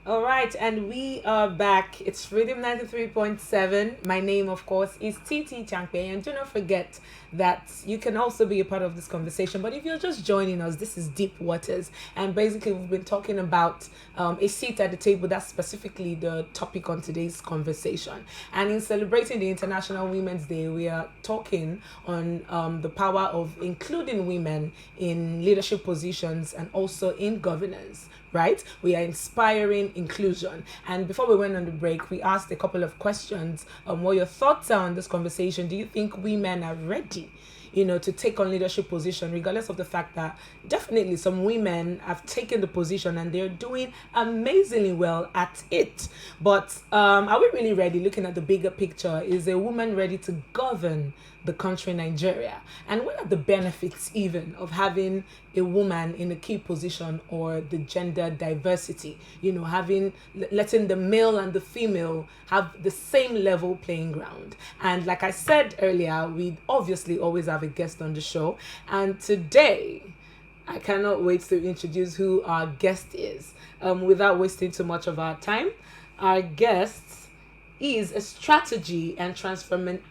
All right, and we are back. It's Rhythm 93.7. My name, of course, is TT Changpe. And do not forget that you can also be a part of this conversation. But if you're just joining us, this is Deep Waters. And basically, we've been talking about a seat at the table. That's specifically the topic on today's conversation. And in celebrating the International Women's Day, we are talking on the power of including women in leadership positions and also in governance. Right? We are inspiring inclusion. And before we went on the break, we asked a couple of questions on what your thoughts are on this conversation. Do you think women are ready, to take on leadership position, regardless of the fact that definitely some women have taken the position and they're doing amazingly well at it. But are we really ready? Looking at the bigger picture, is a woman ready to govern the country Nigeria? And what are the benefits even of having a woman in a key position, or the gender diversity, letting the male and the female have the same level playing ground? And like I said earlier, we obviously always have a guest on the show. And today, I cannot wait to introduce who our guest is. Without wasting too much of our time, our guest is a strategy and transformation.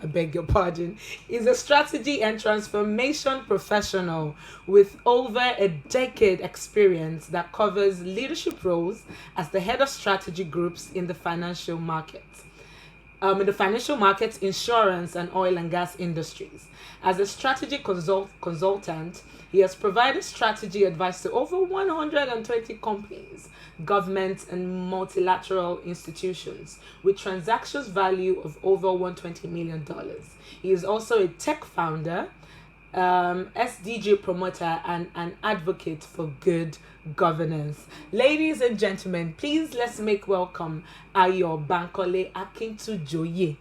I beg your pardon, is a strategy and transformation professional with over a decade experience that covers leadership roles as the head of strategy groups in the financial markets. Insurance, and oil and gas industries. As a strategy consultant, he has provided strategy advice to over 120 companies, governments, and multilateral institutions with transactions value of over $120 million. He is also a tech founder, SDG promoter, and an advocate for good governance. Ladies and gentlemen, please let's make welcome Ayo Bankole Akintujoye.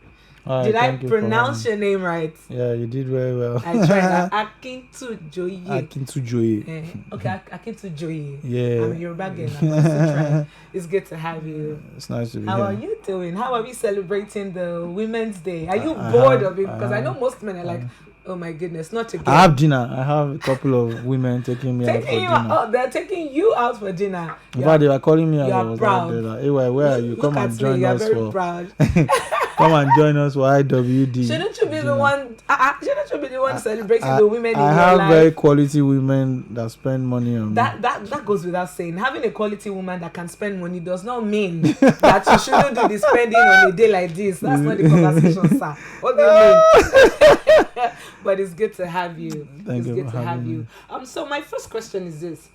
Did I pronounce your name right? Yeah, you did very well. I tried. Akintujoye. Akintujoye. Okay, Akintujoye. Yeah. I'm a Yoruba girl. I'm also trying. It's good to have you. It's nice to be How here. are you doing? How are we celebrating the Women's Day? Are you bored of it? Because I know most men are like, oh my goodness, not again. I have dinner. I have a couple of women taking me out for dinner. Oh, they're taking you out for dinner. In fact, they were calling me out. You I are was proud. out there. Hey, where are you? Look Come and at join me. us You're very for. proud. Come and join us for IWD. Shouldn't you be the one? Shouldn't you be the one celebrating the women in I your have life? very quality women that spend money on me. That goes without saying. Having a quality woman that can spend money does not mean that you shouldn't do the spending on a day like this. That's not the conversation, sir. What do you mean? But it's good to have you. Thank you good for to have having you. me. So my first question is this.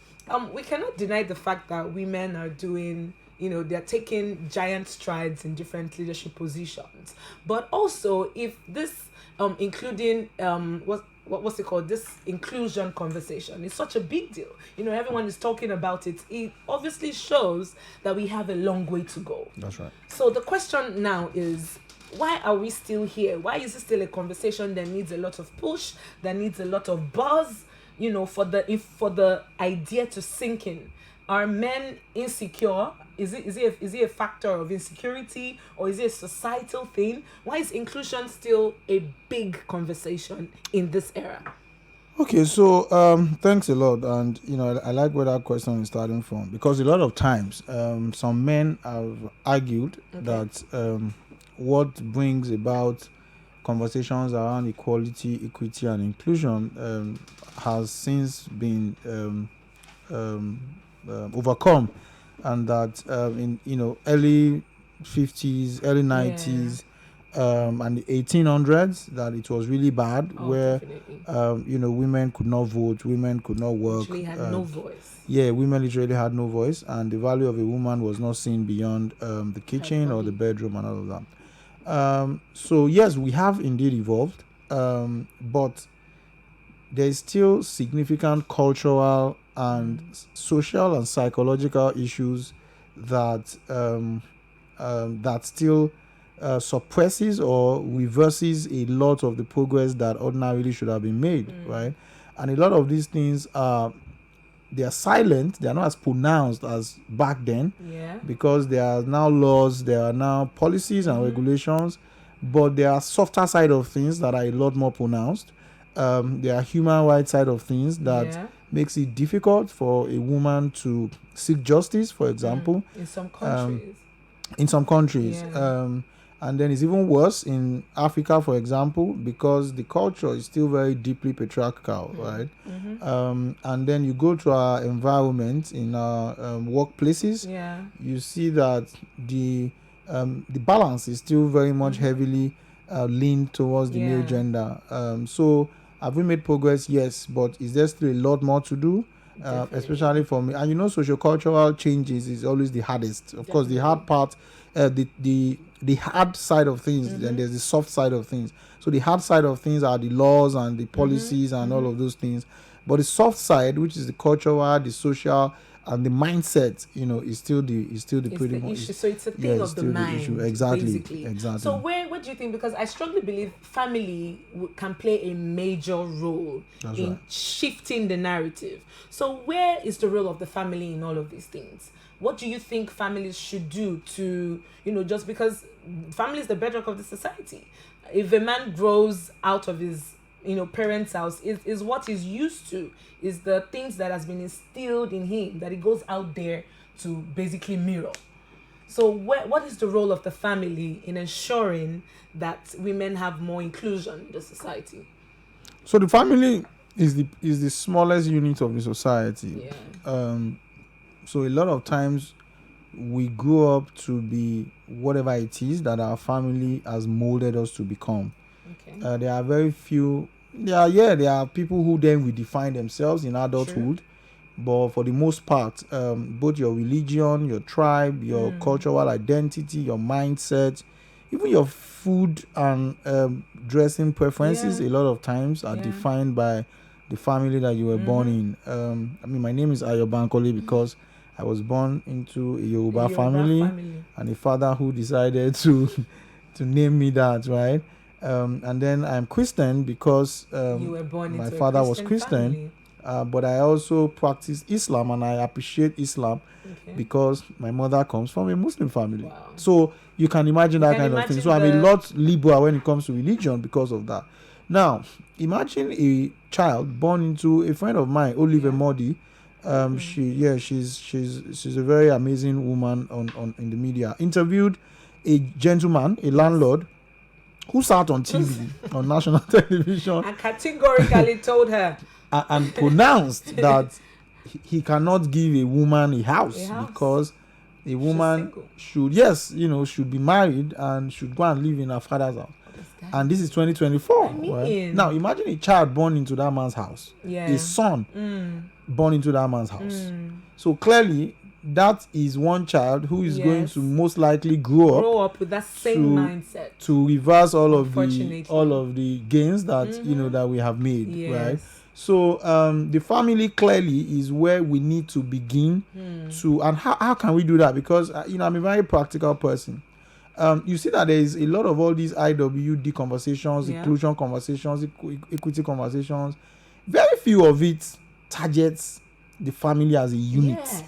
We cannot deny the fact that women are doing, they're taking giant strides in different leadership positions. But also, if this, including, what's it called? This inclusion conversation is such a big deal. Everyone is talking about it. It obviously shows that we have a long way to go. That's right. So the question now is, why are we still here? Why is it still a conversation that needs a lot of push, that needs a lot of buzz, for the idea to sink in? Are men insecure? Is it a factor of insecurity, or is it a societal thing? Why is inclusion still a big conversation in this era? Okay, so thanks a lot, and I like where that question is starting from, because a lot of times some men have argued that what brings about conversations around equality, equity, and inclusion has since been overcome, and that in early 50s, early 90s, and the 1800s, that it was really bad, where women could not vote, women could not work. Literally had no voice. Yeah, women literally had no voice, and the value of a woman was not seen beyond the kitchen or the bedroom and all of that. So yes, we have indeed evolved, but there is still significant cultural and social and psychological issues that that still suppresses or reverses a lot of the progress that ordinarily should have been made, right? And a lot of these things they are silent. They are not as pronounced as back then, because there are now laws, there are now policies and regulations, but there are softer side of things that are a lot more pronounced. There are human rights side of things that makes it difficult for a woman to seek justice, for example. In some countries. In some countries. Yeah. And then it's even worse in Africa, for example, because the culture is still very deeply patriarchal, right? And then you go to our environment in our workplaces, you see that the balance is still very much heavily leaned towards the male gender. So have we made progress? Yes, but is there still a lot more to do? Especially for me, and sociocultural changes is always the hardest. Of course, the hard part, the hard side of things, and there's the soft side of things. So the hard side of things are the laws and the policies and all of those things, but the soft side, which is the cultural, the social, and the mindset, is still the pretty much issue. So it's a thing of the mind, exactly. So what do you think? Because I strongly believe family can play a major role in shifting the narrative. So where is the role of the family in all of these things? What do you think families should do to, just because family is the bedrock of the society. If a man grows out of his parents' house, is what he's used to, is the things that has been instilled in him that he goes out there to basically mirror. So what is the role of the family in ensuring that women have more inclusion in the society? So the family is the smallest unit of the society. So a lot of times we grow up to be whatever it is that our family has molded us to become. There are very few. There are people who then redefine themselves in adulthood. True. But for the most part, both your religion, your tribe, your cultural identity, your mindset, even your food and dressing preferences, a lot of times are defined by the family that you were born in. My name is Ayo Bankole because I was born into a Yoruba family and a father who decided to name me that, right? And then I'm Christian because you were born my father was Christian. But I also practice Islam and I appreciate Islam because my mother comes from a Muslim family. Wow. So you can imagine that kind of thing. So I'm a lot liberal when it comes to religion because of that. Now, imagine a child born into a friend of mine, Olive Modi. She's a very amazing woman on in the media. Interviewed a gentleman, a landlord, who sat on TV on national television and categorically told her and pronounced that he cannot give a woman a house because a woman should be married and should go and live in her father's house. And this is 2024. Right? Now imagine a child born into that man's house, a son born into that man's house. So clearly that is one child who is going to most likely grow up with that same mindset to reverse all of the gains that that we have made, right? So the family clearly is where we need to begin to, and how can we do that? Because I'm a very practical person. You see that there is a lot of all these IWD conversations, inclusion conversations, equity conversations. Very few of it targets the family as a unit.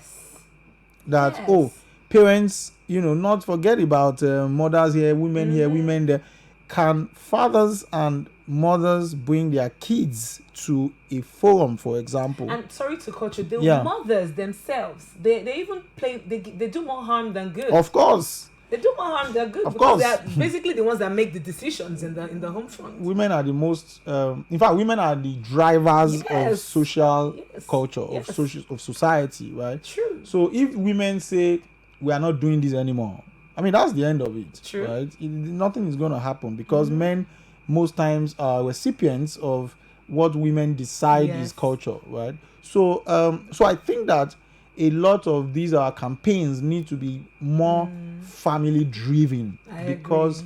Parents, not forget about mothers here, women here, women there. Can fathers and mothers bring their kids to a forum, for example? And sorry to cut you, the mothers themselves, they even play, they do more harm than good. Of course. They do more harm than good because they are basically the ones that make the decisions in the home front. Women are the most, in fact, women are the drivers of social culture, of society, right? True. So if women say, we are not doing this anymore, that's the end of it. True. Right? Nothing is going to happen because men most times are recipients of what women decide is culture, right? So I think that a lot of these campaigns need to be more family driven because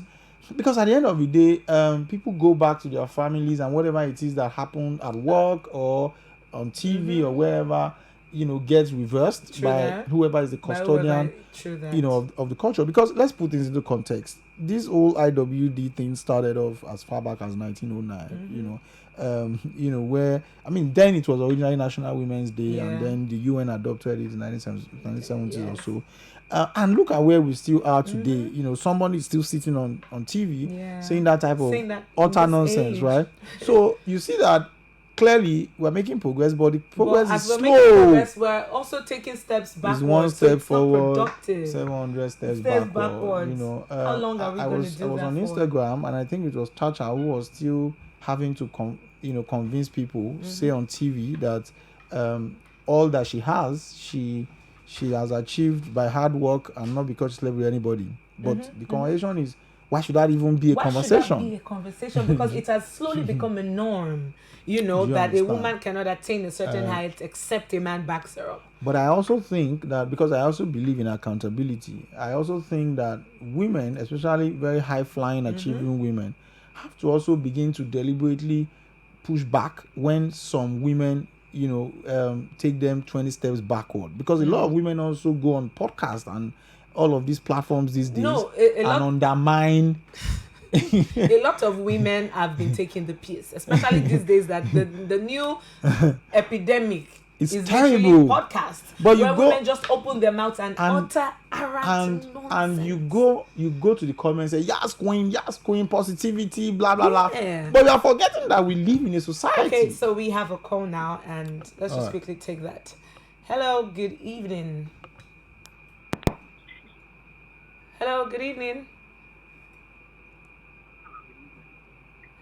at the end of the day, people go back to their families and whatever it is that happened at work or on TV or wherever, gets reversed by whoever is the custodian, of the culture. Because let's put things into context. This whole IWD thing started off as far back as 1909, where, then it was originally National Women's Day and then the UN adopted it in 1970s or so. And look at where we still are today. Somebody is still sitting on TV saying that type of utter nonsense, right? So you see that clearly we're making progress, but the But progress as is we're making slow. progress, we're also taking steps It's backwards. one So step it's not forward, productive. 700 steps Steps backward. backwards. How long are we going to do I was that on for? Instagram, and I think it was Chacha who was still having to convince people, say on TV that all that she has, she has achieved by hard work and not because she slept with anybody. But the conversation is, why should that even be a conversation? Should that be a conversation? Because it has slowly become a norm, Do you that a understand? woman cannot attain a certain height except a man backs her up. But I also think that, because I also believe in accountability, I also think that women, especially very high flying, achieving women, have to also begin to deliberately push back when some women, take them 20 steps backward. Because a lot of women also go on podcasts and all of these platforms these days and undermine. A lot of women have been taking the piss, especially these days that the new epidemic It's is terrible. literally podcast, But you where go- women just open their mouths and utter arrant nonsense. And you go to the comments and say, yes queen, positivity, blah blah blah. Yeah. But you are forgetting that we live in a society. Okay, so we have a call now, and let's just Alright. quickly take that. Hello, good evening. Hello, good evening.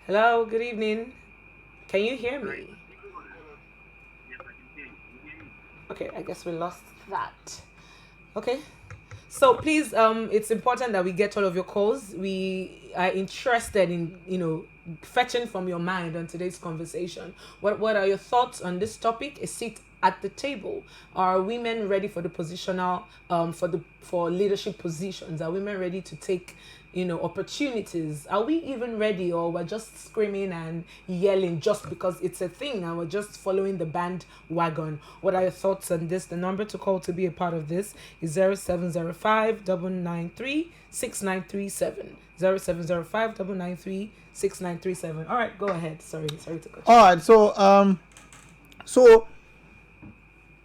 Hello, good evening. Can you hear me? Okay, I guess we lost that. Okay. So please, it's important that we get all of your calls. We are interested in, fetching from your mind on today's conversation. What are your thoughts on this topic? A seat at the table. Are women ready for the positional, for leadership positions? Are women ready to take, opportunities? Are we even ready, or we're just screaming and yelling just because it's a thing and we're just following the bandwagon? What are your thoughts on this? The number to call to be a part of this is 0705 993 6937. 0705 993 6937. All right, go ahead. Sorry to cut you. All right, so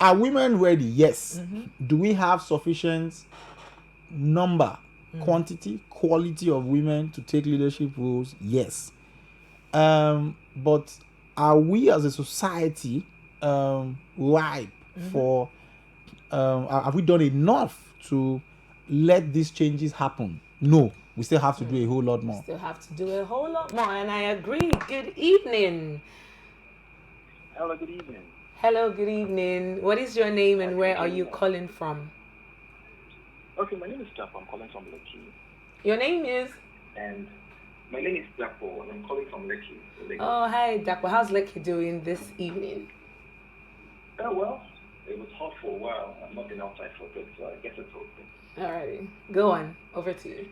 are women ready? Yes. Do we have sufficient number, quantity, quality of women to take leadership roles? Yes. But are we as a society ripe for? Have we done enough to let these changes happen? No. We still have to do a whole lot more. Still have to do a whole lot more, and I agree. Good evening. Hello, good evening. Hello, good evening. What is your name and where are you calling from? Okay, my name is Dapo. I'm calling from Lekki. Your name is? And my name is Dapo, and I'm calling from Lekki. Oh, hi, Dapo. How's Lekki doing this evening? Well, it was hot for a while. I've not been outside for a bit, so I guess it's okay. Alrighty. Go on. Over to you.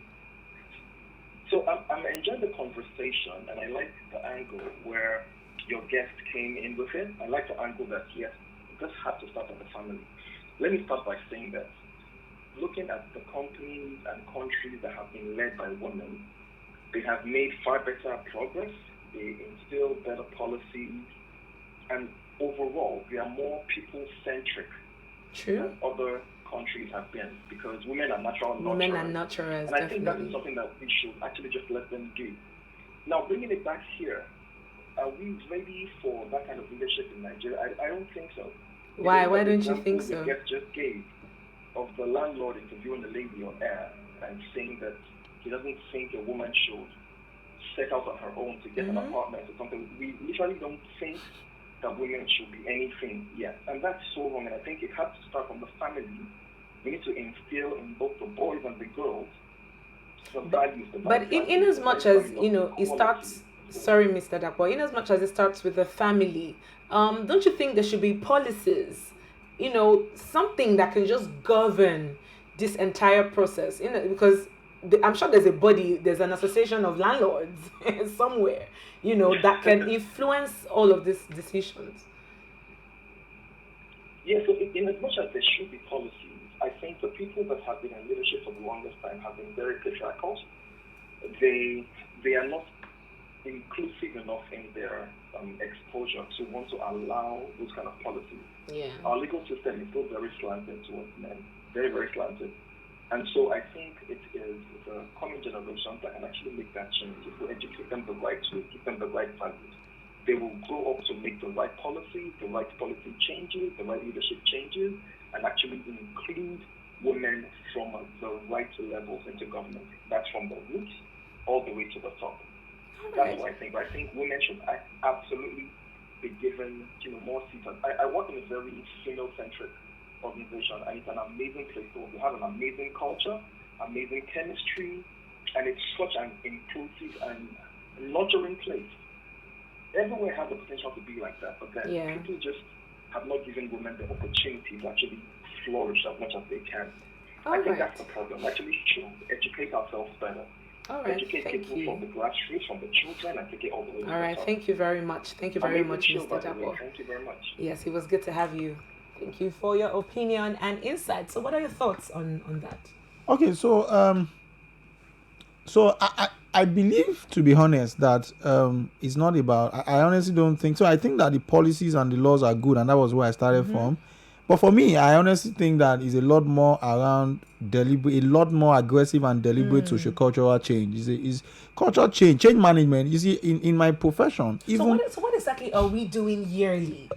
So I'm enjoying the conversation, and I like the angle where your guest came in with it. I like the angle that, yes, this has to start at the family. Let me start by saying that looking at the companies and countries that have been led by women, they have made far better progress. They instill better policies, and overall, they are more people-centric than other countries have been, because women are natural nurturers. Women are nurturers, and I think that is something that we should actually just let them do. Now, bringing it back here, are we ready for that kind of leadership in Nigeria? I don't think so. Why? Why don't you think so? The guest just gave of the landlord interviewing the lady on air and saying that he doesn't think a woman should set out on her own to get an apartment or something. We literally don't think that women should be anything yet. And that's so wrong. And I think it has to start from the family. We need to instill in both the boys and the girls the values. But in as much as, it starts... Sorry, Mr. Dapo. In as much as it starts with the family, don't you think there should be policies, something that can just govern this entire process? Because I'm sure there's an association of landlords somewhere, that can influence all of these decisions. Yeah, so in as much as there should be policies, I think the people that have been in leadership for the longest time have been very patriarchal. They are not inclusive enough in their exposure to want to allow those kind of policies. Yeah. Our legal system is still very slanted towards men, very, very slanted. And so I think it is the coming generations that can actually make that change if we educate them the right way, give them the right values. they will grow up to make the right policy changes, the right leadership changes, and actually include women from the right levels into government. That's from the roots all the way to the top. That's what I think. I think women should absolutely be given, more seats. I work in a very female-centric organization, and it's an amazing place to work. We have an amazing culture, amazing chemistry, and it's such an inclusive and nurturing place. Everywhere has the potential to be like that, but then people just have not given women the opportunity to actually flourish as much as they can. I think that's the problem. Actually, should educate ourselves better. All right, educate people from the grassroots, from the children, and take it all the way to the top. All right, thank you very much. Thank you very much, show, Mr. Japo. Thank you very much. Yes, it was good to have you. Thank you for your opinion and insight. So what are your thoughts on that? Okay, so I believe, to be honest, that it's not about, I honestly don't think so. I think that the policies and the laws are good, and that was where I started from. But for me, I honestly think that is a lot more around a lot more aggressive and deliberate sociocultural change. Is cultural change management. You see, in my profession, even so what exactly are we doing yearly?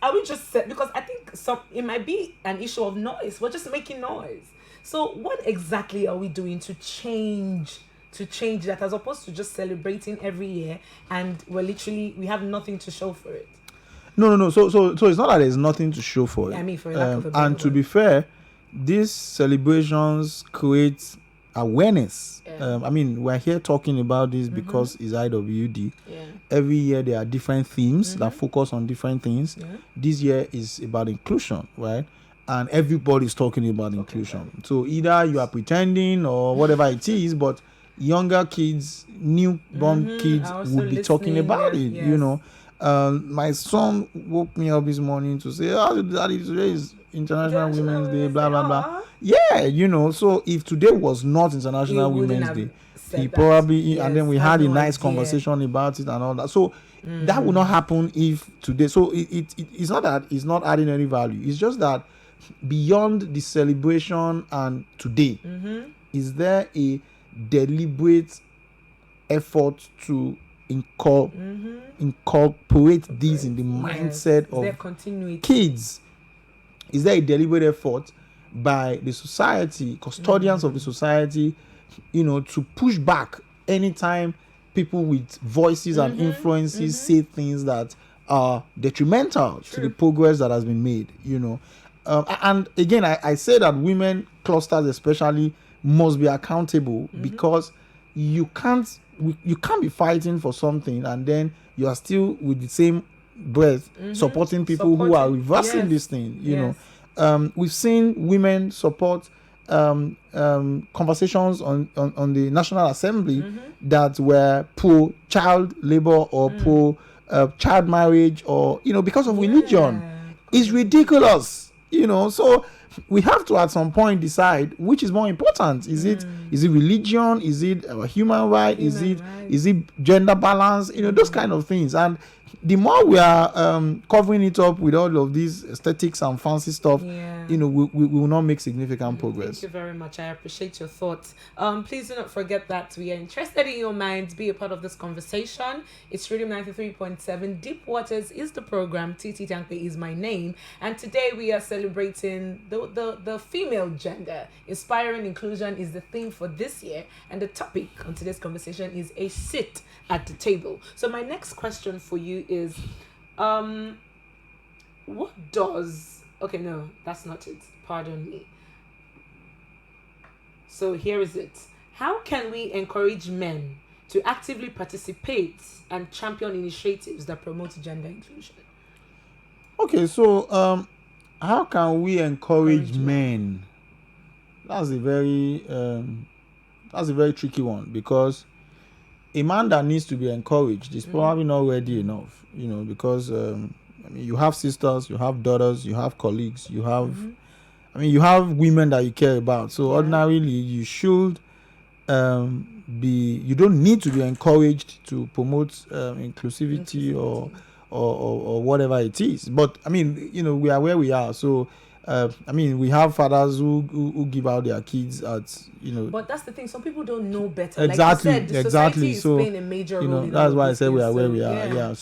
Are we just because I think it might be an issue of noise. We're just making noise. So what exactly are we doing to change that, as opposed to just celebrating every year and we have nothing to show for it? No. So it's not that there's nothing to show for it. I mean, for lack of a better and to be fair, these celebrations create awareness. I mean, we're here talking about this because it's IWD. Yeah. Every year there are different themes that focus on different things. Yeah. This year is about inclusion, right? And everybody's talking about inclusion. So either you are pretending or whatever it is, but younger kids, newborn kids would be talking about it, yes. My son woke me up this morning to say, Daddy, today is International Women's Day, blah, blah, blah. Yeah, so if today was not International Women's Day, he probably, and then we had a nice conversation about it and all that. So that would not happen if today. So it's not that it's not adding any value. It's just that beyond the celebration and today, is there a deliberate effort to incorporate these in the mindset of kids? Is there a deliberate effort by the society, custodians of the society, to push back anytime people with voices and influences say things that are detrimental to the progress that has been made, and again, I say that women clusters especially must be accountable, because you can't be fighting for something and then you are still with the same breath supporting people who are reversing this thing. We've seen women support conversations on the National Assembly that were pro child labor or pro child marriage, or because of religion. It's ridiculous. So we have to at some point decide which is more important. Is it religion? Is it human right? Is it gender balance? Those kind of things. And the more we are covering it up with all of these aesthetics and fancy stuff, we will not make significant progress. Thank you very much. I appreciate your thoughts. Please do not forget that we are interested in your minds. Be a part of this conversation. It's Rhythm 93.7. Deep Waters is the program. Titi Tankpe is my name. And today we are celebrating the female gender. Inspiring inclusion is the theme for this year. And the topic on today's conversation is a sit at the table. So my next question for you is, okay, no, that's not it. Pardon me. So here is it. How can we encourage men to actively participate and champion initiatives that promote gender inclusion? Okay, so how can we encourage men? That's a very tricky one, because a man that needs to be encouraged is probably not ready enough, because you have sisters, you have daughters, you have colleagues, you have you have women that you care about. So ordinarily you should you don't need to be encouraged to promote inclusivity or whatever it is. But we are where we are. So I mean, we have fathers who give out their kids at, But that's the thing. Some people don't know better. Exactly, Like you said, the exactly. society is So, playing a major role in that's all why I of said these we are things. where So, we are. Yeah.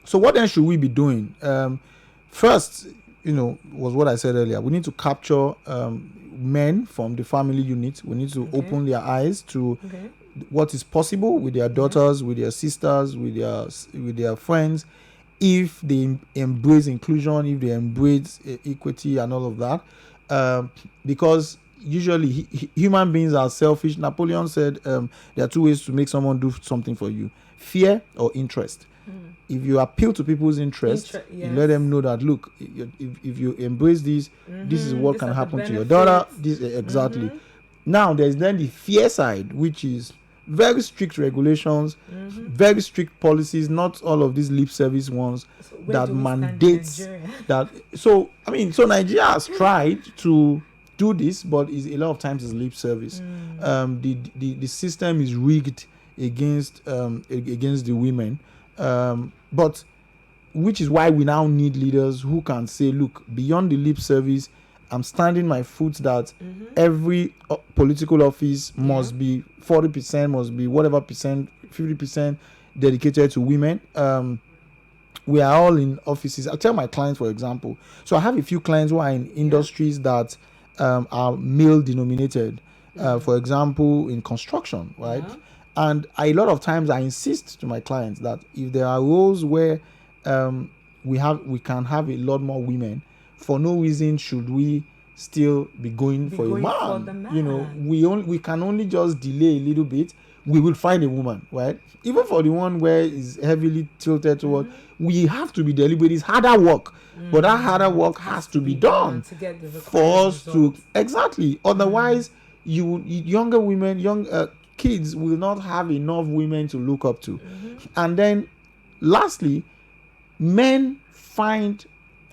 So what then should we be doing? First, was what I said earlier. We need to capture men from the family unit. We need to open their eyes to what is possible with their daughters, with their sisters, with their friends, if they embrace inclusion, if they embrace equity and all of that. Because usually human beings are selfish. Napoleon said there are two ways to make someone do something for you: fear or interest. If you appeal to people's interest, you let them know that, look, if you embrace this, this is what can happen to your daughter. This exactly. Now there's then the fear side, which is very strict regulations, very strict policies, not all of these lip service ones that mandates that. So Nigeria has tried to do this, but a lot of times it's lip service. The system is rigged against the women, but which is why we now need leaders who can say, look, beyond the lip service, I'm standing my foot that every political office must be 40%, must be whatever percent, 50% dedicated to women. We are all in offices. I tell my clients, for example, so I have a few clients who are in industries that are male denominated. For example, in construction, right? And a lot of times I insist to my clients that if there are roles where we can have a lot more women, for no reason should we still be going for a man. We can only just delay a little bit. We will find a woman, right? Even for the one where is heavily tilted toward, we have to be deliberate. It's harder work, but that harder work has to be done to get the for us results. to exactly. Otherwise, younger women, kids will not have enough women to look up to. And then, lastly, men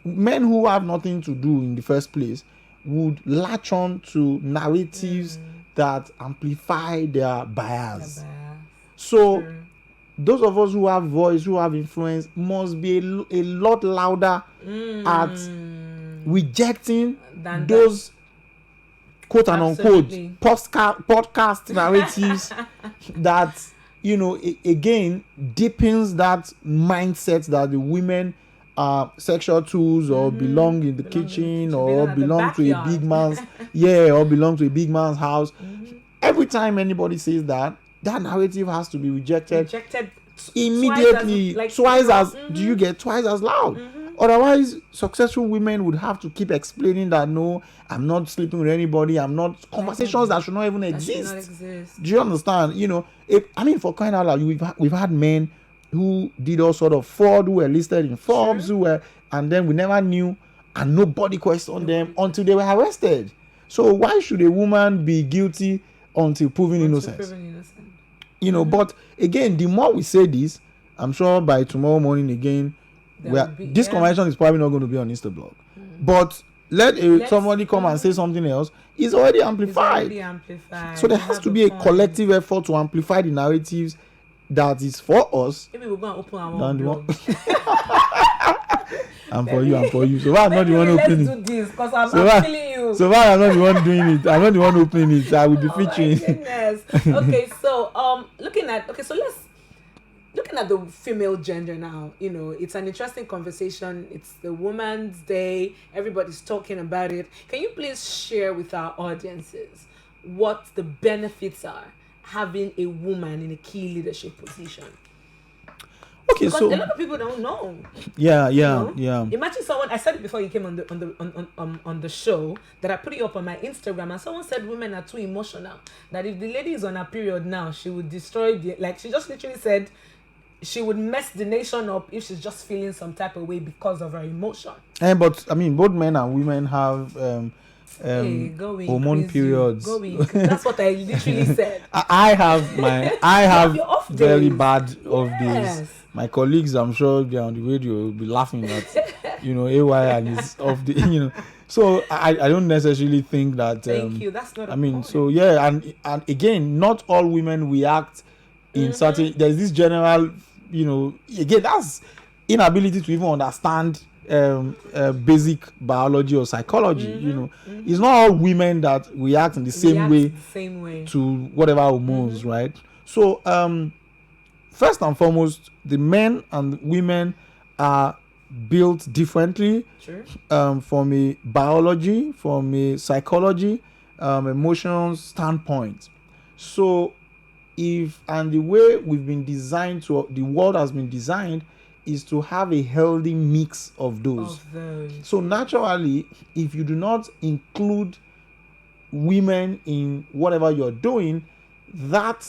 who have nothing to do in the first place would latch on to narratives that amplify their bias. So those of us who have voice, who have influence, must be a lot louder at rejecting those quote and unquote podcast narratives that again deepens that mindset that the women are sexual tools or belong in the kitchen or belong to a big man's or belong to a big man's house. Every time anybody says that narrative has to be rejected immediately, twice as do you get twice as loud. Otherwise, successful women would have to keep explaining that no, I'm not sleeping with anybody, I'm not, conversations that should not even exist. Do you understand? For crying out loud, we've had men who did all sort of fraud, who were listed in Forbes, and then we never knew, and nobody questioned them until they were arrested. So why should a woman be guilty until proven innocent? But again, the more we say this, I'm sure by tomorrow morning again, this conversation is probably not going to be on Instablog. But let somebody come and say something else, it's already amplified. So there has to be a collective effort to amplify the narratives that is for us. Maybe we're going to open our own blog. I'm for you. So why I'm not the one opening it? Let's do this, because I'm not feeling you. So why I'm not the one doing it? I'm not the one opening it. I will be featuring. My goodness. Okay, so looking at the female gender now, it's an interesting conversation. It's the Women's Day. Everybody's talking about it. Can you please share with our audiences what the benefits are having a woman in a key leadership position? Okay, because so a lot of people don't know. Yeah. Imagine someone. I said it before you came on the show that I put it up on my Instagram, and someone said women are too emotional. That if the lady is on her period now, she would destroy she just literally said she would mess the nation up if she's just feeling some type of way because of her emotion. But both men and women have hormone periods. That's what I literally said. I have very bad off Yes. days. My colleagues, I'm sure they're on the radio, will be laughing at AY and his off the So I don't necessarily think that. Thank you. That's not. And again, not all women react in certain. There's this general, again, that's inability to even understand basic biology or psychology. You know, it's not all women that react in the same way to whatever hormones, right? So first and foremost, the men and women are built differently. Sure. From a biology, from a psychology, emotional standpoint. So the way we've been designed the world has been designed is to have a healthy mix of those. So naturally, if you do not include women in whatever you're doing, that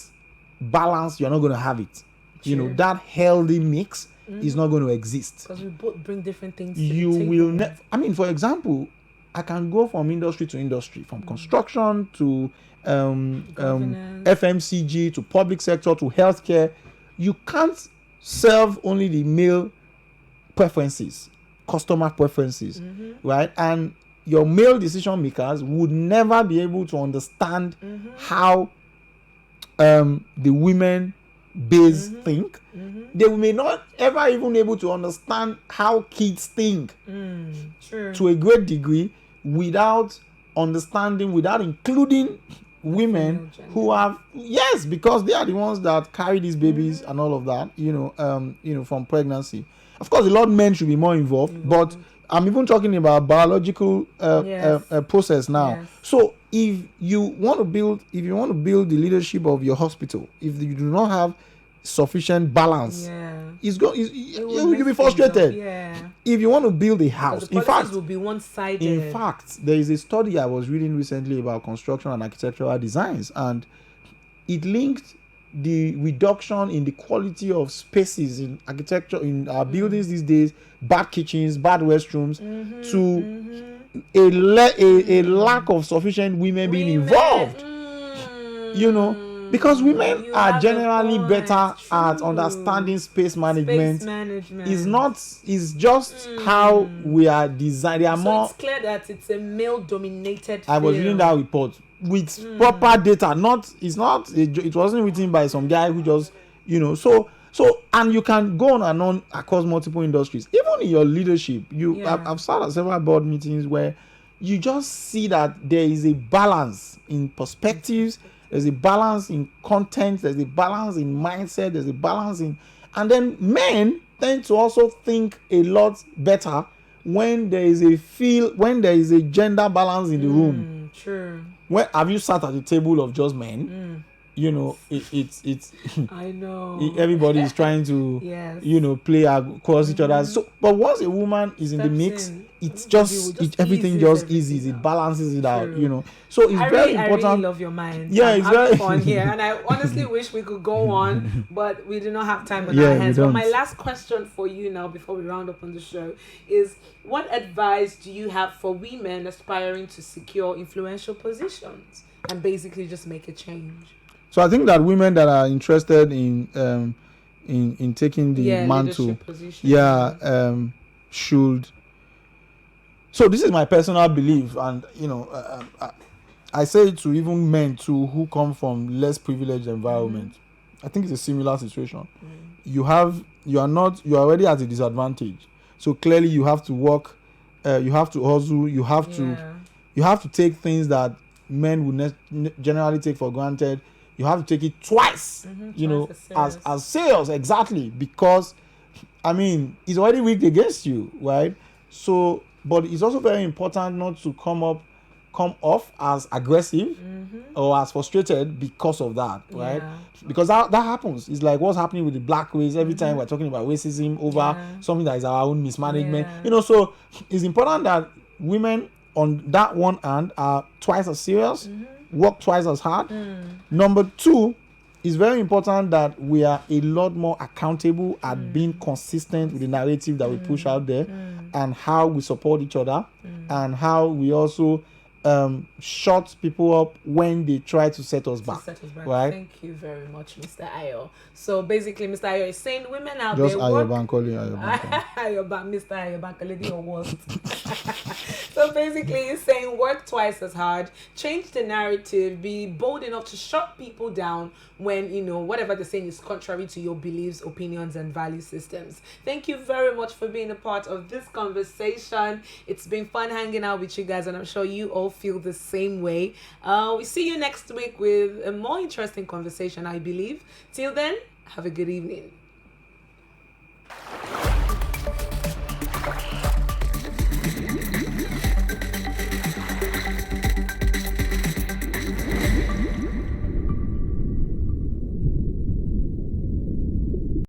balance, you're not going to have it. You know, that healthy mix is not going to exist. Because we both bring different things to You the will table. I mean, for example, I can go from industry to industry, from construction to FMCG to public sector to healthcare. You can't serve only the male preferences, customer preferences, right? And your male decision makers would never be able to understand how the women base think. They may not ever even able to understand how kids think to a great degree without including women who have, yes, because they are the ones that carry these babies and all of that, from pregnancy. Of course, a lot of men should be more involved, but I'm even talking about biological process now. Yes. So if you want to build the leadership of your hospital, if you do not have sufficient balance, you'll be frustrated. If you want to build a house, in fact, will be one-sided. In fact, there is a study I was reading recently about construction and architectural designs, and it linked the reduction in the quality of spaces in architecture in our buildings these days, bad kitchens, bad restrooms, to a lack of sufficient women being involved. You know, because women are generally better at understanding space management. It's just how we are designed. They are more. It's clear that it's a male-dominated. I was reading that report with proper data. It wasn't written by some guy who just, So, and you can go on and on across multiple industries. Even in your leadership, I've sat at several board meetings where you just see that there is a balance in perspectives. There's a balance in content. There's a balance in mindset. There's a balance in, and then men tend to also think a lot better when there is a gender balance in the room. True. When have you sat at the table of just men? It's I know everybody is trying to play across each other. So but once a woman is in the mix, everything just easy. It balances it out. So it's very important. I really love your mind. It's very fun here, and I honestly wish we could go on, but we do not have time on our hands. But my last question for you now, before we round up on the show, is what advice do you have for women aspiring to secure influential positions and basically just make a change? So I think that women that are interested in taking the mantle, should. So this is my personal belief, and I say it to even men too who come from less privileged environment. I think it's a similar situation. You are already at a disadvantage. So clearly you have to work, you have to hustle, you have to take things that men would generally take for granted. You have to take it twice, as serious, exactly, because it's already rigged against you, right? So, but it's also very important not to come off as aggressive or as frustrated because of that, right? Because that happens. It's like what's happening with the black race every time we're talking about racism over something that is our own mismanagement. So it's important that women on that one hand are twice as serious, work twice as hard. Number two, it's very important that we are a lot more accountable at being consistent with the narrative that we push out there and how we support each other and how we also shut people up when they try to set us back. Right? Thank you very much, Mr. Ayo. So basically, Mr. Ayo is saying women out Just there Ayoban calling Ayoban. Mr. Ayoban, lady or worst. So basically, he's saying work twice as hard, change the narrative, be bold enough to shut people down when, whatever they're saying is contrary to your beliefs, opinions, and value systems. Thank you very much for being a part of this conversation. It's been fun hanging out with you guys, and I'm sure you all feel the same way. We see you next week with a more interesting conversation, I believe. Till then, have a good evening.